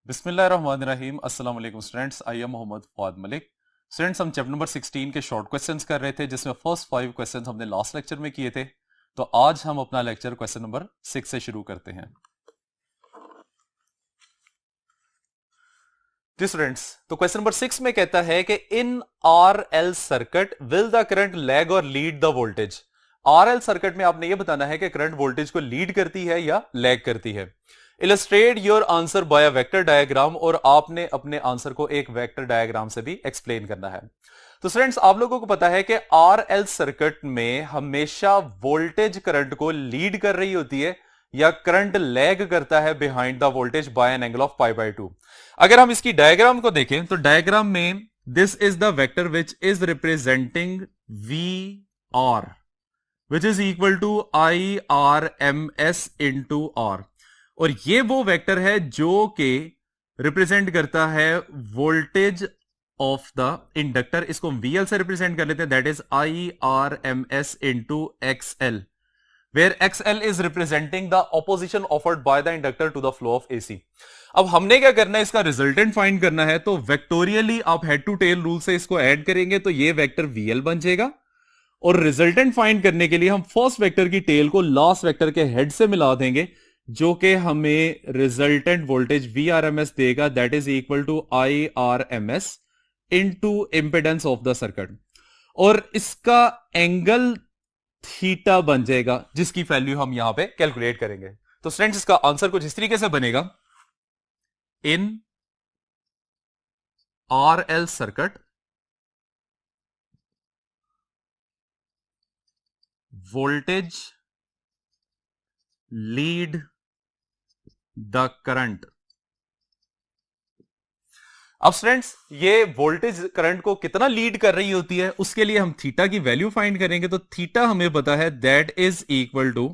बिस्मिल्लाहिर्रहमानिर्रहीम अस्सलाम वालेकुम students. I am Mohammad Fawad Malik. Students, हम चैप्टर नंबर 16 के शॉर्ट क्वेश्चंस कर रहे थे, जिसमें फर्स्ट 5 क्वेश्चंस हमने लास्ट लेक्चर में किए थे। तो आज हम अपना लेक्चर क्वेश्चन नंबर 6 से शुरू करते हैं। तो स्टूडेंट्स, तो क्वेश्चन नंबर 6 में कहता है कि in R L circuit will the current lag और lead the voltage. R L circuit में आपने यह बताना है कि करंट वोल्टेज को लीड करती है या लैग करती है। Illustrate your answer by a vector diagram, और आपने अपने आंसर को एक वेक्टर डायग्राम से भी एक्सप्लेन करना है। तो स्टूडेंट्स, आप लोगों को पता है कि आर एल सर्किट में हमेशा वोल्टेज करंट को लीड कर रही होती है या करंट लैग करता है behind the voltage by an angle of π/2। अगर हम इसकी डायग्राम को देखें तो डायग्राम में this is the vector which is representing V R which is equal to I R M S into R, और ये वो वेक्टर है जो कि रिप्रेजेंट करता है वोल्टेज ऑफ द इंडक्टर। इसको VL से रिप्रेजेंट कर लेते हैं, that is I R M S into XL, where XL is representing the opposition offered by the inductor to the flow of AC। अब हमने क्या करना है, इसका रिजल्टेंट फाइंड करना है। तो वेक्टोरियली आप हेड टू टेल रूल से इसको ऐड करेंगे तो ये वेक्टर VL बन जाएगा, और रिजल्टेंट फाइंड करने के लिए हम फर्स्ट वेक्टर की टेल को लास्ट वेक्टर के हेड से मिला देंगे, जो कि हमें रिजल्टेंट वोल्टेज VRMS देगा, that is equal to IRMS into impedance of the circuit, और इसका एंगल थीटा बन जाएगा, जिसकी वैल्यू हम यहां पे कैलकुलेट करेंगे। तो स्टूडेंट्स, इसका आंसर कुछ इस तरीके से बनेगा। इन RL circuit voltage lead the current. अब स्टूडेंट्स, ये वोल्टेज करंट को कितना लीड कर रही होती है, उसके लिए हम थीटा की वैल्यू फाइंड करेंगे। तो थीटा हमें पता है, that is equal to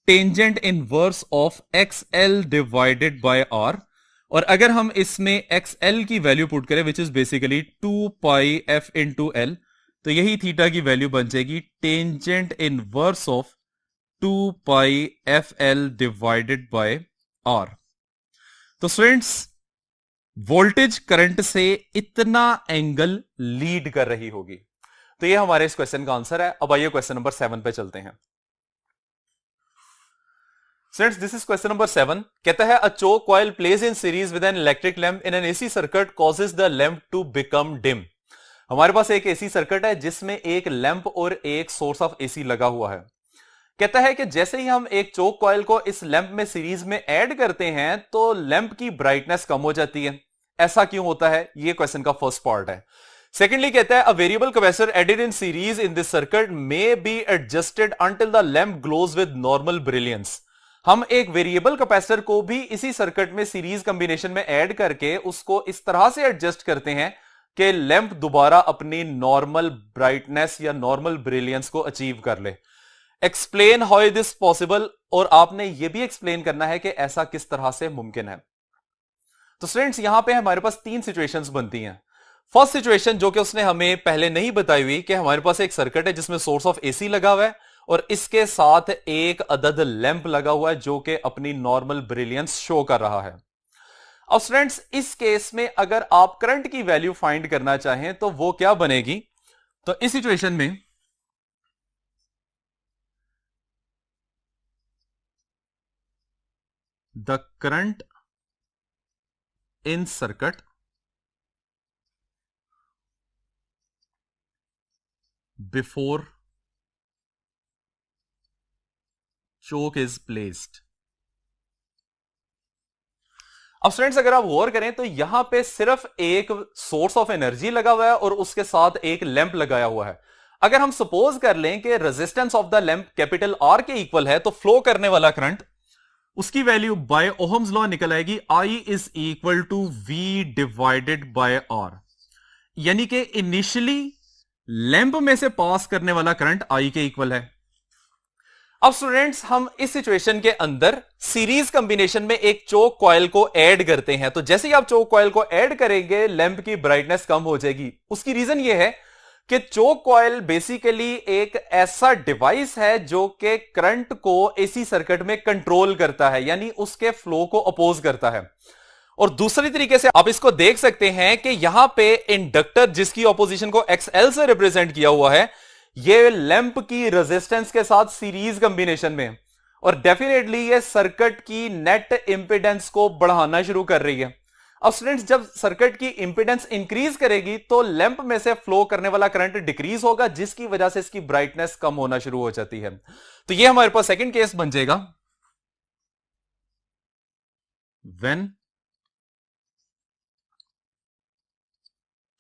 tangent inverse of XL divided by R, और अगर हम इसमें XL की वैल्यू पुट करें which is basically 2πf into L, तो यही थीटा की वैल्यू बन जाएगी tangent inverse of 2πfL divided by R। तो स्टूडेंट्स, वोल्टेज करंट से इतना एंगल लीड कर रही होगी। तो ये हमारे इस क्वेश्चन का आंसर है। अब आइए क्वेश्चन नंबर 7 पे चलते हैं। Students, this is question number 7। कहता है a choke coil place in series with an electric lamp in an AC circuit causes the lamp to become dim. हमारे पास एक AC सर्किट है जिसमें एक लैंप और एक सोर्स ऑफ AC लगा हुआ है। कहता है कि जैसे ही हम एक चोक कॉइल को इस लैंप में सीरीज में ऐड करते हैं तो लैंप की ब्राइटनेस कम हो जाती है। ऐसा क्यों होता है, ये क्वेश्चन का फर्स्ट पार्ट है। सेकेंडली कहता है a variable capacitor added in series in this circuit may be adjusted until the lamp glows with normal brilliance. हम एक वेरिएबल कैपेसिटर को भी इसी सर्किट में सीरीज कॉम्बिनेशन में ऐड करके उसको इस तरह से एडजस्ट करते हैं कि लैंप दोबारा अपनी नॉर्मल ब्राइटनेस या नॉर्मल ब्रिलियंस को अचीव कर ले। Explain how is this possible, और आपने यह भी एक्सप्लेन करना है कि ऐसा किस तरह से मुमकिन है। तो स्टूडेंट्स, यहां पे हमारे पास 3 सिचुएशंस बनती हैं। फर्स्ट सिचुएशन जो कि उसने हमें पहले नहीं बताई हुई, कि हमारे पास एक सर्किट है जिसमें सोर्स ऑफ AC लगा हुआ है और इसके साथ एक अदद लैंप लगा हुआ है जो कि अपनी नॉर्मल ब्रिलियंस शो कर रहा है। अब स्टूडेंट्स, इस केस में अगर आप करंट की वैल्यू फाइंड करना चाहें तो वो क्या बनेगी। तो इस सिचुएशन में the current in circuit before choke is placed। अब स्टूडेंट्स, अगर आप गौर करें तो यहां पे सिर्फ एक सोर्स ऑफ एनर्जी लगा हुआ है और उसके साथ एक लैंप लगाया हुआ है। अगर हम सपोज कर लें कि resistance of the lamp capital R के इक्वल है, तो फ्लो करने वाला करंट, उसकी वैल्यू बाय ओहम्स लॉ निकल आएगी, I is equal to V divided by R, यानी कि इनिशियली लैंप में से पास करने वाला करंट I के इक्वल है। अब स्टूडेंट्स, हम इस सिचुएशन के अंदर सीरीज कॉम्बिनेशन में एक चोक कॉइल को ऐड करते हैं। तो जैसे ही आप चोक कॉइल को ऐड करेंगे लैंप की ब्राइटनेस कम हो जाएगी। उसकी रीजन यह है कि चोक कॉइल बेसिकली एक ऐसा डिवाइस है जो कि करंट को एसी सर्किट में कंट्रोल करता है, यानी उसके फ्लो को अपोज करता है। और दूसरी तरीके से आप इसको देख सकते हैं कि यहां पे इंडक्टर जिसकी ऑपोजिशन को XL से रिप्रेजेंट किया हुआ है, ये लैंप की रेजिस्टेंस के साथ सीरीज कंबिनेशन में, और डेफिनेटली ये सर्किट की नेट इंपेडेंस को बढ़ाना शुरू कर रही है। अब स्टूडेंट्स, जब सर्किट की इंपेडेंस इंक्रीज करेगी तो लैंप में से फ्लो करने वाला करंट डिक्रीज होगा, जिसकी वजह से इसकी ब्राइटनेस कम होना शुरू हो जाती है। तो ये हमारे पास सेकंड केस बन जाएगा, when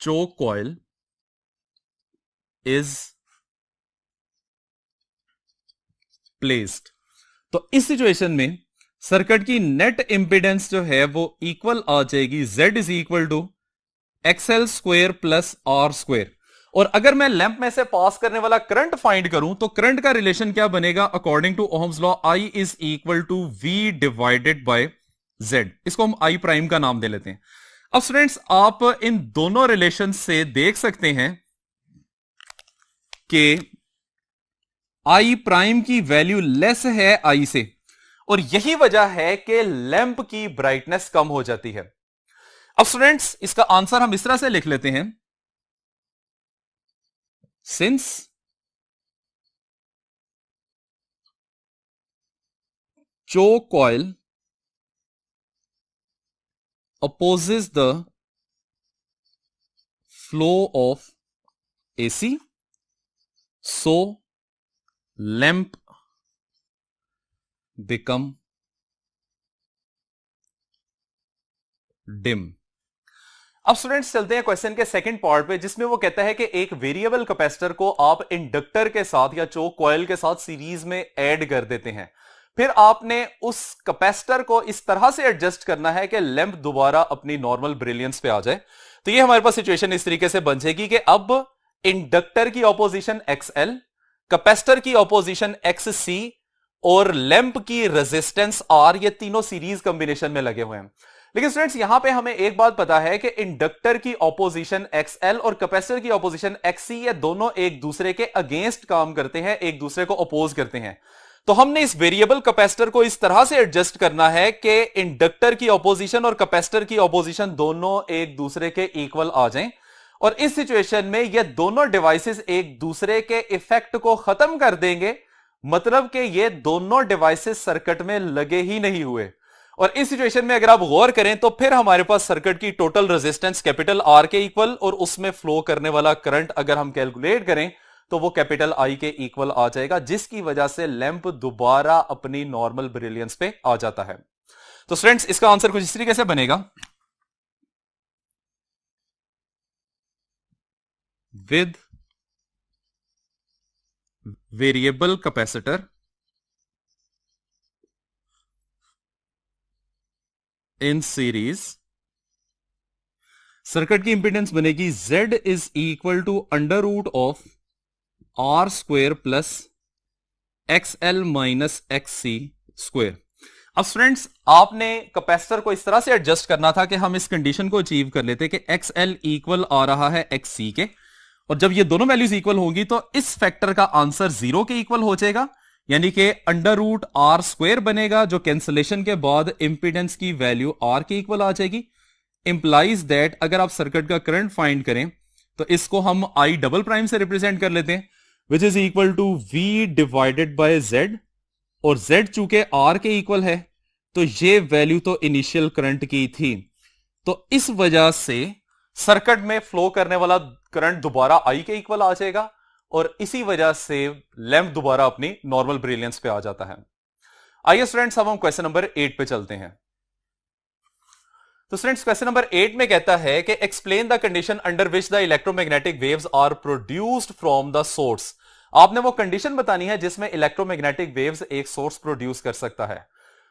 choke coil is placed। तो इस सिचुएशन में सर्किट की नेट इंपेडेंस जो है वो इक्वल आ जाएगी Z is equal to XL square plus R square. और अगर मैं लैंप में से पास करने वाला करंट फाइंड करूं तो करंट का रिलेशन क्या बनेगा, according to Ohm's law I is equal to V divided by Z। इसको हम I प्राइम का नाम दे लेते हैं। अब स्टूडेंट्स, आप इन दोनों रिलेशन से देख सकते हैं कि I प्राइम की वैल्यू लेस है I से, और यही वजह है कि लैंप की ब्राइटनेस कम हो जाती है। अब स्टूडेंट्स, इसका आंसर हम इस तरह से लिख लेते हैं, since choke coil opposes the flow of AC, so lamp become dim। अब स्टूडेंट्स, चलते हैं क्वेश्चन के सेकंड पार्ट पे, जिसमें वो कहता है कि एक वेरिएबल कैपेसिटर को आप इंडक्टर के साथ या चोक कॉइल के साथ सीरीज में ऐड कर देते हैं। फिर आपने उस कैपेसिटर को इस तरह से एडजस्ट करना है कि लैंप दोबारा अपनी नॉर्मल ब्रिलियंस पे आ जाए। तो ये हमारे पास सिचुएशन इस तरीके से बन जाएगी कि अब इंडक्टर की ऑपोजिशन XL, कैपेसिटर की ऑपोजिशन XC और लैंप की रेजिस्टेंस R, ये तीनों सीरीज कॉम्बिनेशन में लगे हुए हैं। लेकिन स्टूडेंट्स, यहां पे हमें एक बात पता है कि इंडक्टर की ऑपोजिशन XL और कैपेसिटर की ऑपोजिशन XC, ये दोनों एक दूसरे के अगेंस्ट काम करते हैं, एक दूसरे को अपोज करते हैं। तो हमने इस वेरिएबल कैपेसिटर को इस तरह से एडजस्ट करना है कि इंडक्टर की ऑपोजिशन और कैपेसिटर की ऑपोजिशन दोनों एक दूसरे के इक्वल आ जाएं, और इस सिचुएशन में ये दोनों डिवाइसेस एक दूसरे के इफेक्ट को खत्म कर देंगे, मतलब कि ये दोनों डिवाइसेस सर्किट में लगे ही नहीं हुए। और इस सिचुएशन में अगर आप गौर करें तो फिर हमारे पास सर्किट की टोटल रेजिस्टेंस कैपिटल R के इक्वल, और उसमें फ्लो करने वाला करंट अगर हम कैलकुलेट करें तो वो कैपिटल I के इक्वल आ जाएगा, जिसकी वजह से लैंप दोबारा अपनी नॉर्मल ब्रिलियंस पे आ जाता है। तो स्टूडेंट्स, इसका आंसर कुछ इस तरीके से बनेगा, with variable capacitor in series, circuit की इंपेडेंस बनेगी Z is equal to under root of R square plus XL minus XC square. अब स्टूडेंट्स, आपने कैपेसिटर को इस तरह से एडजस्ट करना था कि हम इस कंडीशन को अचीव कर लेते कि XL इक्वल आ रहा है XC के, और जब ये दोनों वैल्यूज इक्वल होंगी तो इस फैक्टर का आंसर 0 के इक्वल हो जाएगा, यानी कि अंडर रूट R स्क्वेयर बनेगा, जो कैंसलेशन के बाद इंपीडेंस की वैल्यू R के इक्वल आ जाएगी। इंप्लाइज दैट अगर आप सर्किट का करंट फाइंड करें तो इसको हम I डबल प्राइम से रिप्रेजेंट कर लेते हैं, which is equal to V divided by Z, और Z चूंकि R के इक्वल है तो ये वैल्यू तो इनिशियल करंट की थी, तो इस वजह से सर्किट में फ्लो करने वाला करंट दोबारा I के इक्वल आ जाएगा, और इसी वजह से लैंप दोबारा अपनी नॉर्मल ब्रिलियंस पे आ जाता है। आइए स्टूडेंट्स, अब हम क्वेश्चन नंबर 8 पे चलते हैं। तो स्टूडेंट्स, क्वेश्चन नंबर 8 में कहता है कि explain the condition under which the electromagnetic waves are produced from the source. आपने वो कंडीशन बतानी है जिसमें इलेक्ट्रोमैग्नेटिक वेव्स एक सोर्स प्रोड्यूस कर सकता है।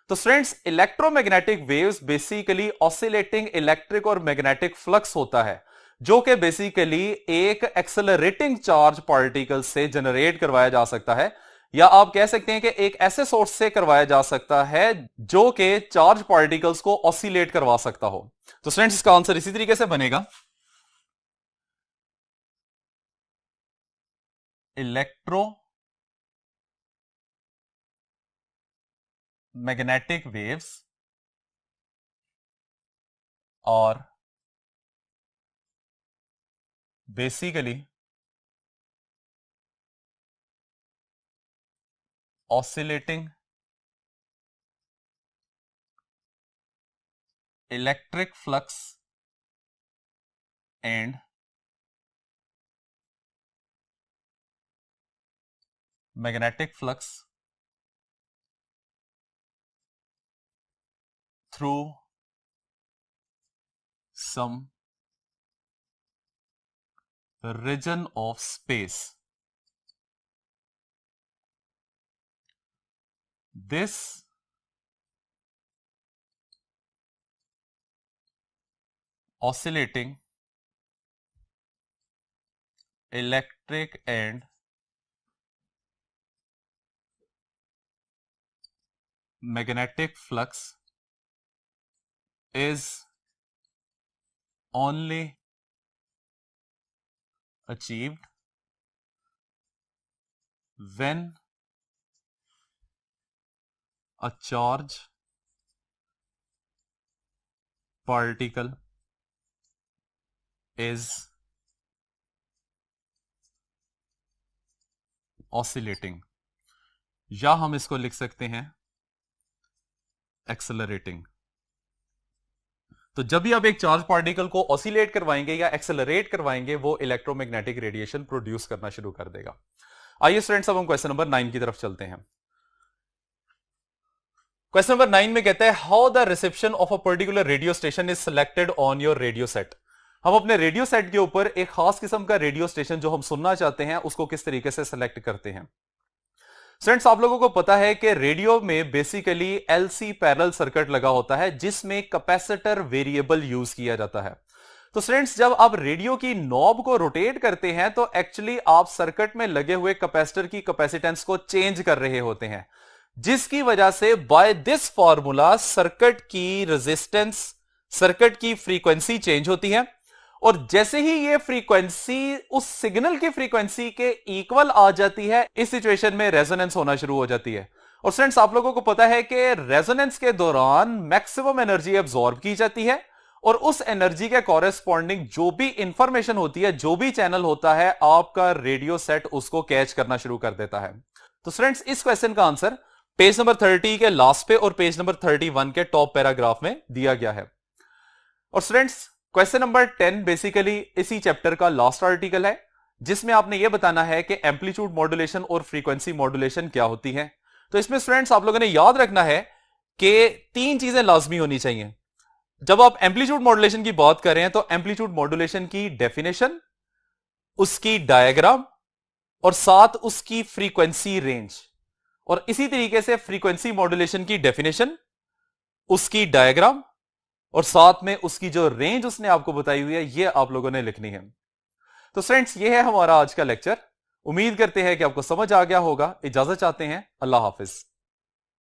तो students, electromagnetic waves basically oscillating electric और मैग्नेटिक फ्लक्स होता है, जो कि बेसिकली एक एक्सेलरेटिंग चार्ज पार्टिकल से जनरेट करवाया जा सकता है, या आप कह सकते हैं कि एक ऐसे सोर्स से करवाया जा सकता है जो कि चार्ज पार्टिकल्स को ऑसिलेट करवा सकता हो। तो स्टूडेंट्स, इसका आंसर इसी तरीके से बनेगा, electro magnetic waves are basically oscillating electric flux and magnetic flux through some region of space. This oscillating electric and magnetic flux is only achieved when a charge particle is oscillating, या हम इसको लिख सकते हैं accelerating. तो जब भी आप एक चार्ज पार्टिकल को ऑसिलेट करवाएंगे या एक्सेलरेट करवाएंगे, वो इलेक्ट्रोमैग्नेटिक रेडिएशन प्रोड्यूस करना शुरू कर देगा। आइए स्टूडेंट्स, अब हम क्वेश्चन नंबर 9 की तरफ चलते हैं। क्वेश्चन नंबर 9 में कहता है how the reception of a particular radio station is selected on your radio set. हम अपने रेडियो सेट के ऊपर एक खास किस्म का रेडियो स्टेशन जो हम सुनना चाहते हैं उसको किस तरीके से सिलेक्ट करते हैं। स्टूडेंट्स, आप लोगों को पता है कि रेडियो में बेसिकली एलसी पैरेलल सर्किट लगा होता है जिसमें कैपेसिटर वेरिएबल यूज किया जाता है। तो स्टूडेंट्स, जब आप रेडियो की नॉब को रोटेट करते हैं तो एक्चुअली आप सर्किट में लगे हुए कैपेसिटर की कैपेसिटेंस को चेंज कर रहे होते हैं, जिसकी वजह से बाय दिस फॉर्मूला सर्किट की रेजिस्टेंस, सर्किट की फ्रीक्वेंसी चेंज होती है। और जैसे ही ये फ्रीक्वेंसी उस सिग्नल की फ्रीक्वेंसी के इक्वल आ जाती है, इस सिचुएशन में रेजोनेंस होना शुरू हो जाती है। और स्टूडेंट्स, आप लोगों को पता है कि रेजोनेंस के दौरान मैक्सिमम एनर्जी एब्जॉर्ब की जाती है और उस एनर्जी के कॉरेस्पॉन्डिंग जो भी इंफॉर्मेशन होती है, जो भी चैनल होता है, आपका रेडियो सेट उसको कैच करना शुरू कर देता है। तो स्टूडेंट्स, इस क्वेश्चन का आंसर पेज नंबर 30 के लास्ट पे और पेज नंबर 31 के टॉप पैराग्राफ में दिया गया है। और स्टूडेंट्स, क्वेश्चन नंबर 10 बेसिकली इसी चैप्टर का लास्ट आर्टिकल है, जिसमें आपने यह बताना है कि एम्पलीट्यूड मॉड्यूलेशन और फ्रीक्वेंसी मॉड्यूलेशन क्या होती है। तो इसमें स्टूडेंट्स, आप लोगों ने याद रखना है कि 3 चीजें लाजमी होनी चाहिए। जब आप एम्पलीट्यूड मॉड्यूलेशन की बात कर रहे हैं तो एम्पलीट्यूड मॉड्यूलेशन की डेफिनेशन, उसकी डायग्राम और साथ उसकी फ्रीक्वेंसी रेंज। और इसी तरीके से फ्रीक्वेंसी मॉड्यूलेशन की डेफिनेशन, उसकी डायग्राम और साथ में उसकी जो रेंज उसने आपको बताई हुई है, ये आप लोगों ने लिखनी है। तो फ्रेंड्स, ये है हमारा आज का लेक्चर। उम्मीद करते हैं कि आपको समझ आ गया होगा। इजाजत चाहते हैं। अल्लाह हाफिज।